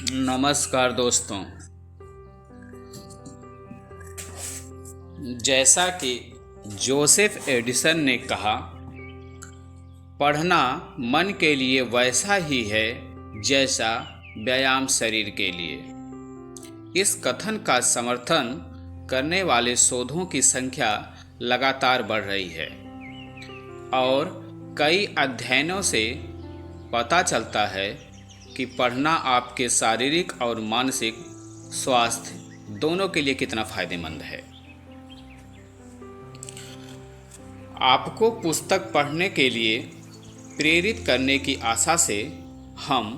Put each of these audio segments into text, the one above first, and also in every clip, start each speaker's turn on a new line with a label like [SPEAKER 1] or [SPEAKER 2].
[SPEAKER 1] नमस्कार दोस्तों। जैसा कि जोसेफ एडिसन ने कहा, पढ़ना मन के लिए वैसा ही है जैसा व्यायाम शरीर के लिए। इस कथन का समर्थन करने वाले शोधों की संख्या लगातार बढ़ रही है और कई अध्ययनों से पता चलता है कि पढ़ना आपके शारीरिक और मानसिक स्वास्थ्य दोनों के लिए कितना फायदेमंद है। आपको पुस्तक पढ़ने के लिए प्रेरित करने की आशा से हम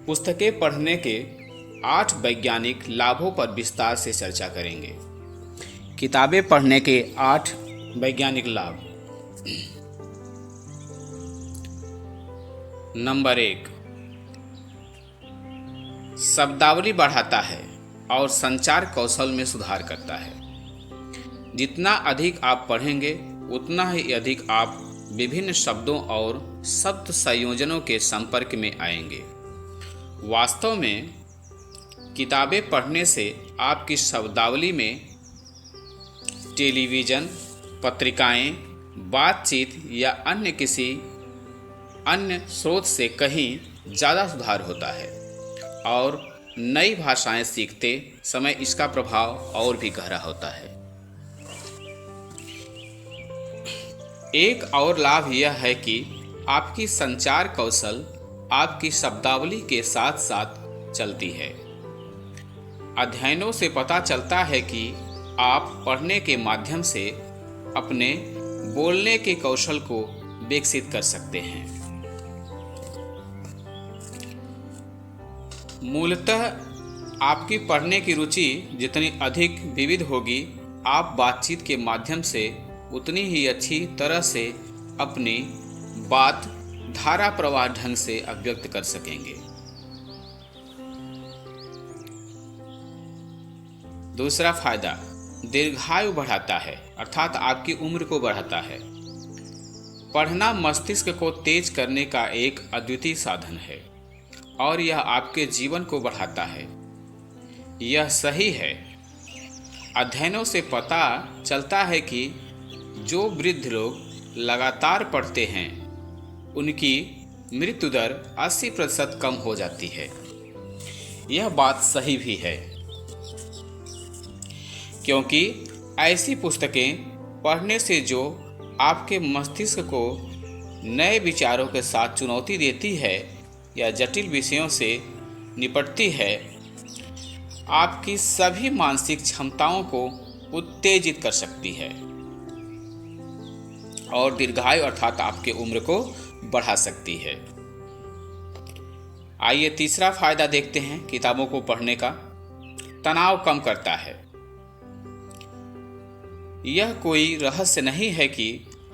[SPEAKER 1] पुस्तकें पढ़ने के 8 वैज्ञानिक लाभों पर विस्तार से चर्चा करेंगे। किताबें पढ़ने के 8 वैज्ञानिक लाभ। नंबर 1, शब्दावली बढ़ाता है और संचार कौशल में सुधार करता है। जितना अधिक आप पढ़ेंगे उतना ही अधिक आप विभिन्न शब्दों और शब्द संयोजनों के संपर्क में आएंगे। वास्तव में किताबें पढ़ने से आपकी शब्दावली में टेलीविज़न, पत्रिकाएं, बातचीत या अन्य किसी अन्य स्रोत से कहीं ज़्यादा सुधार होता है और नई भाषाएं सीखते समय इसका प्रभाव और भी गहरा होता है। एक और लाभ यह है कि आपकी संचार कौशल आपकी शब्दावली के साथ साथ चलती है। अध्ययनों से पता चलता है कि आप पढ़ने के माध्यम से अपने बोलने के कौशल को विकसित कर सकते हैं। मूलतः आपकी पढ़ने की रुचि जितनी अधिक विविध होगी, आप बातचीत के माध्यम से उतनी ही अच्छी तरह से अपनी बात धारा प्रवाह ढंग से अभिव्यक्त कर सकेंगे। दूसरा फायदा, दीर्घायु बढ़ाता है, अर्थात आपकी उम्र को बढ़ाता है। पढ़ना मस्तिष्क को तेज करने का एक अद्वितीय साधन है और यह आपके जीवन को बढ़ाता है। यह सही है। अध्ययनों से पता चलता है कि जो वृद्ध लोग लगातार पढ़ते हैं उनकी मृत्यु दर 80% कम हो जाती है। यह बात सही भी है, क्योंकि ऐसी पुस्तकें पढ़ने से जो आपके मस्तिष्क को नए विचारों के साथ चुनौती देती है या जटिल विषयों से निपटती है, आपकी सभी मानसिक क्षमताओं को उत्तेजित कर सकती है और दीर्घायु अर्थात आपके उम्र को बढ़ा सकती है। आइए तीसरा फायदा देखते हैं किताबों को पढ़ने का। तनाव कम करता है। यह कोई रहस्य नहीं है कि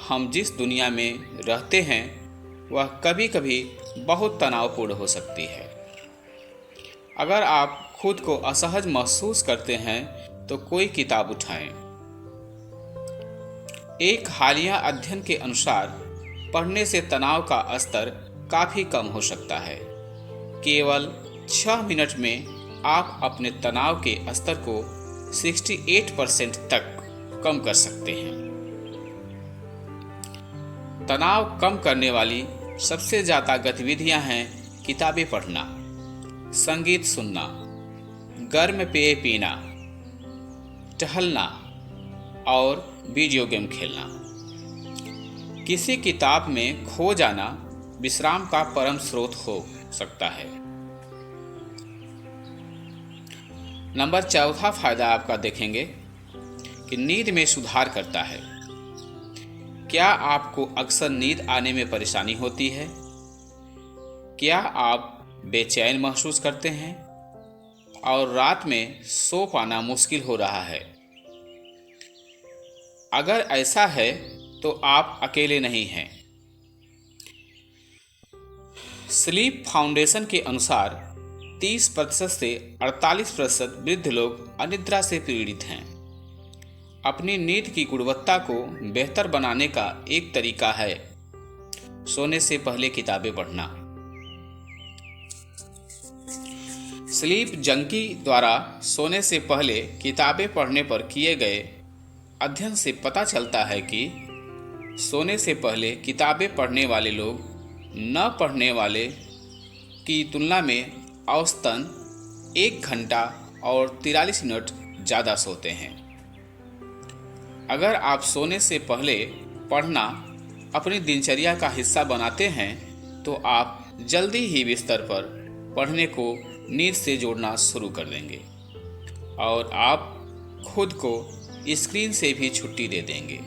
[SPEAKER 1] हम जिस दुनिया में रहते हैं वह कभी कभी बहुत तनावपूर्ण हो सकती है। अगर आप खुद को असहज महसूस करते हैं तो कोई किताब उठाएं। एक हालिया अध्ययन के अनुसार पढ़ने से तनाव का स्तर काफ़ी कम हो सकता है। केवल 6 मिनट में आप अपने तनाव के स्तर को 68% तक कम कर सकते हैं। तनाव कम करने वाली सबसे ज़्यादा गतिविधियां हैं किताबें पढ़ना, संगीत सुनना, गर्म पेय पीना, टहलना और वीडियो गेम खेलना। किसी किताब में खो जाना विश्राम का परम स्रोत हो सकता है। नंबर 4 फायदा आपका देखेंगे कि नींद में सुधार करता है। क्या आपको अक्सर नींद आने में परेशानी होती है? क्या आप बेचैन महसूस करते हैं और रात में सो पाना मुश्किल हो रहा है? अगर ऐसा है तो आप अकेले नहीं हैं। स्लीप फाउंडेशन के अनुसार 30% से 48% वृद्ध लोग अनिद्रा से पीड़ित हैं। अपनी नींद की गुणवत्ता को बेहतर बनाने का एक तरीका है सोने से पहले किताबें पढ़ना। स्लीप जंकी द्वारा सोने से पहले किताबें पढ़ने पर किए गए अध्ययन से पता चलता है कि सोने से पहले किताबें पढ़ने वाले लोग न पढ़ने वाले की तुलना में औसतन 1 घंटा और 43 मिनट ज़्यादा सोते हैं। अगर आप सोने से पहले पढ़ना अपनी दिनचर्या का हिस्सा बनाते हैं तो आप जल्दी ही बिस्तर पर पढ़ने को नींद से जोड़ना शुरू कर देंगे और आप खुद को स्क्रीन से भी छुट्टी दे देंगे।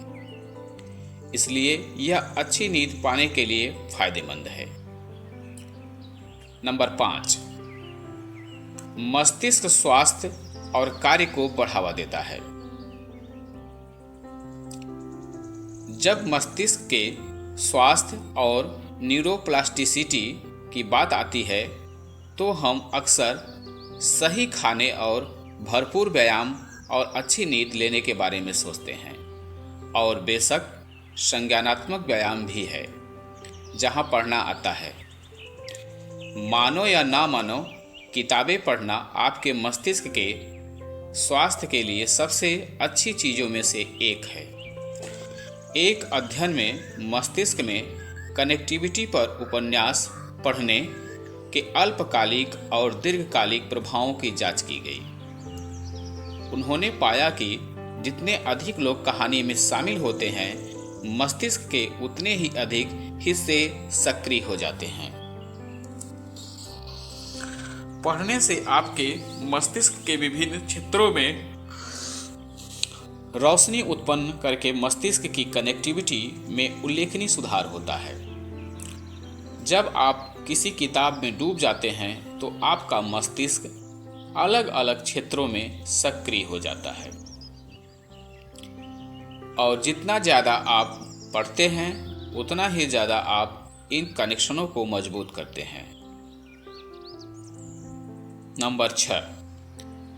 [SPEAKER 1] इसलिए यह अच्छी नींद पाने के लिए फायदेमंद है। नंबर 5, मस्तिष्क स्वास्थ्य और कार्य को बढ़ावा देता है। जब मस्तिष्क के स्वास्थ्य और न्यूरोप्लास्टिसिटी की बात आती है तो हम अक्सर सही खाने और भरपूर व्यायाम और अच्छी नींद लेने के बारे में सोचते हैं, और बेशक संज्ञानात्मक व्यायाम भी है जहां पढ़ना आता है। मानो या ना मानो, किताबें पढ़ना आपके मस्तिष्क के स्वास्थ्य के लिए सबसे अच्छी चीज़ों में से एक है। एक अध्ययन में मस्तिष्क में कनेक्टिविटी पर उपन्यास पढ़ने के अल्पकालिक और दीर्घकालिक प्रभावों की जांच की गई। उन्होंने पाया कि जितने अधिक लोग कहानी में शामिल होते हैं, मस्तिष्क के उतने ही अधिक हिस्से सक्रिय हो जाते हैं। पढ़ने से आपके मस्तिष्क के विभिन्न क्षेत्रों में रोशनी उत्पन्न करके मस्तिष्क की कनेक्टिविटी में उल्लेखनीय सुधार होता है। जब आप किसी किताब में डूब जाते हैं तो आपका मस्तिष्क अलग अलग क्षेत्रों में सक्रिय हो जाता है, और जितना ज़्यादा आप पढ़ते हैं उतना ही ज़्यादा आप इन कनेक्शनों को मजबूत करते हैं। नंबर 6,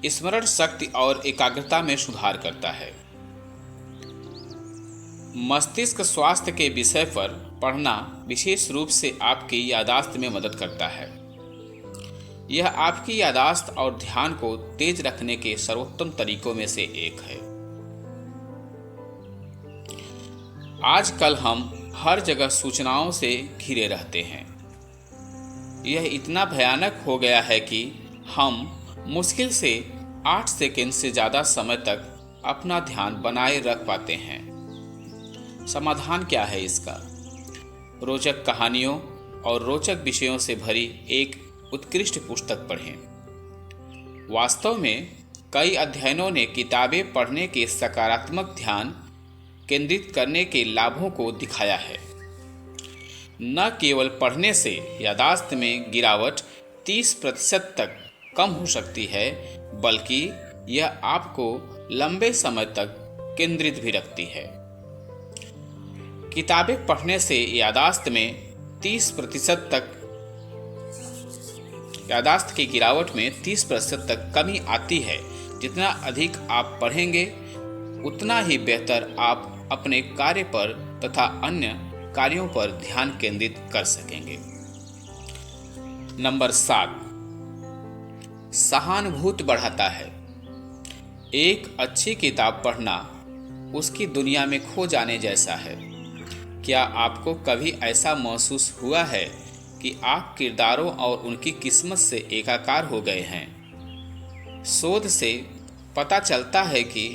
[SPEAKER 1] स्मरण शक्ति और एकाग्रता में सुधार करता है। मस्तिष्क स्वास्थ्य के विषय पर पढ़ना विशेष रूप से आपकी याददाश्त में मदद करता है। यह आपकी याददाश्त और ध्यान को तेज रखने के सर्वोत्तम तरीकों में से एक है। आजकल हम हर जगह सूचनाओं से घिरे रहते हैं। यह इतना भयानक हो गया है कि हम मुश्किल से 8 सेकंड से ज़्यादा समय तक अपना ध्यान बनाए रख पाते हैं। समाधान क्या है इसका? रोचक कहानियों और रोचक विषयों से भरी एक उत्कृष्ट पुस्तक पढ़ें। वास्तव में कई अध्ययनों ने किताबें पढ़ने के सकारात्मक ध्यान केंद्रित करने के लाभों को दिखाया है। न केवल पढ़ने से याददाश्त में गिरावट 30% तक कम हो सकती है, बल्कि यह आपको लंबे समय तक केंद्रित भी रखती है। किताबें पढ़ने से याददाश्त की गिरावट में 30% तक कमी आती है। जितना अधिक आप पढ़ेंगे उतना ही बेहतर आप अपने कार्य पर तथा अन्य कार्यों पर ध्यान केंद्रित कर सकेंगे। नंबर 7, सहानुभूति बढ़ाता है। एक अच्छी किताब पढ़ना उसकी दुनिया में खो जाने जैसा है। क्या आपको कभी ऐसा महसूस हुआ है कि आप किरदारों और उनकी किस्मत से एकाकार हो गए हैं? शोध से पता चलता है कि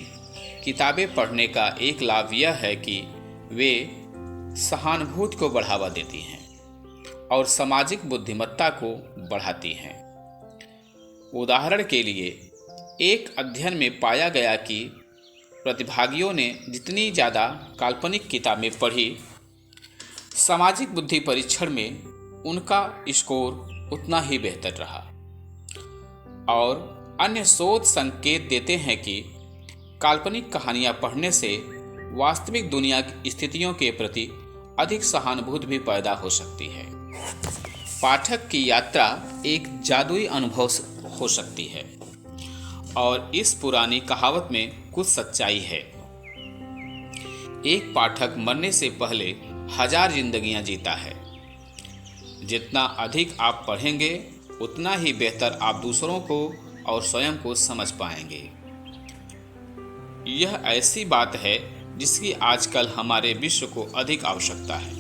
[SPEAKER 1] किताबें पढ़ने का एक लाभ यह है कि वे सहानुभूति को बढ़ावा देती हैं और सामाजिक बुद्धिमत्ता को बढ़ाती हैं। उदाहरण के लिए, एक अध्ययन में पाया गया कि प्रतिभागियों ने जितनी ज़्यादा काल्पनिक किताबें पढ़ी, सामाजिक बुद्धि परीक्षण में उनका स्कोर उतना ही बेहतर रहा। और अन्य शोध संकेत देते हैं कि काल्पनिक कहानियां पढ़ने से वास्तविक दुनिया की स्थितियों के प्रति अधिक सहानुभूति भी पैदा हो सकती है। पाठक की यात्रा एक जादुई अनुभव हो सकती है, और इस पुरानी कहावत में कुछ सच्चाई है। एक पाठक मरने से पहले 1000 जिंदगियां जीता है। जितना अधिक आप पढ़ेंगे उतना ही बेहतर आप दूसरों को और स्वयं को समझ पाएंगे। यह ऐसी बात है जिसकी आजकल हमारे विश्व को अधिक आवश्यकता है।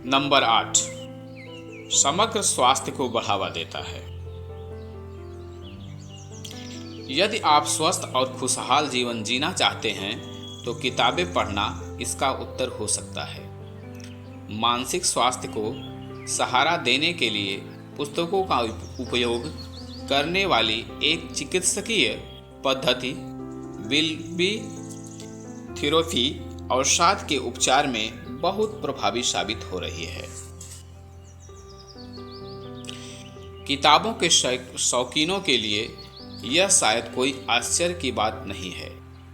[SPEAKER 1] नंबर 8, समग्र स्वास्थ्य को बढ़ावा देता है। यदि आप स्वस्थ और खुशहाल जीवन जीना चाहते हैं तो किताबें पढ़ना इसका उत्तर हो सकता है। मानसिक स्वास्थ्य को सहारा देने के लिए पुस्तकों का उपयोग करने वाली एक चिकित्सकीय पद्धति बिल्बी थेरेपी अवसाद के उपचार में बहुत प्रभावी साबित हो रही है। किताबों के शौकीनों के लिए यह शायद कोई आश्चर्य की बात नहीं है।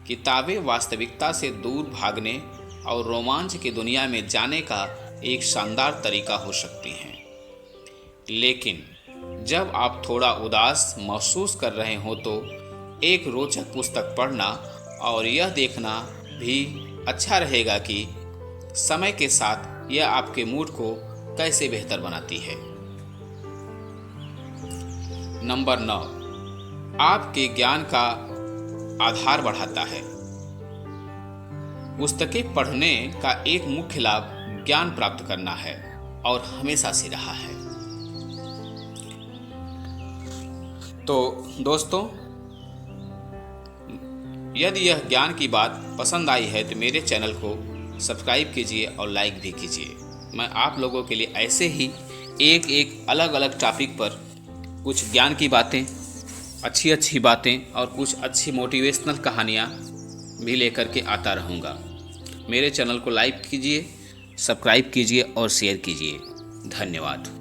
[SPEAKER 1] किताबें वास्तविकता से दूर भागने और रोमांच की दुनिया में जाने का एक शानदार तरीका हो सकती हैं। लेकिन जब आप थोड़ा उदास महसूस कर रहे हो तो एक रोचक पुस्तक पढ़ना और यह देखना भी अच्छा रहेगा कि समय के साथ यह आपके मूड को कैसे बेहतर बनाती है। नंबर 9, आपके ज्ञान का आधार बढ़ाता है। पुस्तकें पढ़ने का एक मुख्य लाभ ज्ञान प्राप्त करना है और हमेशा से रहा है। तो दोस्तों, यदि यह ज्ञान की बात पसंद आई है तो मेरे चैनल को सब्सक्राइब कीजिए और लाइक भी कीजिए। मैं आप लोगों के लिए ऐसे ही एक अलग अलग टॉपिक पर कुछ ज्ञान की बातें, अच्छी बातें और कुछ अच्छी मोटिवेशनल कहानियाँ भी लेकर के आता रहूँगा। मेरे चैनल को लाइक कीजिए, सब्सक्राइब कीजिए और शेयर कीजिए। धन्यवाद।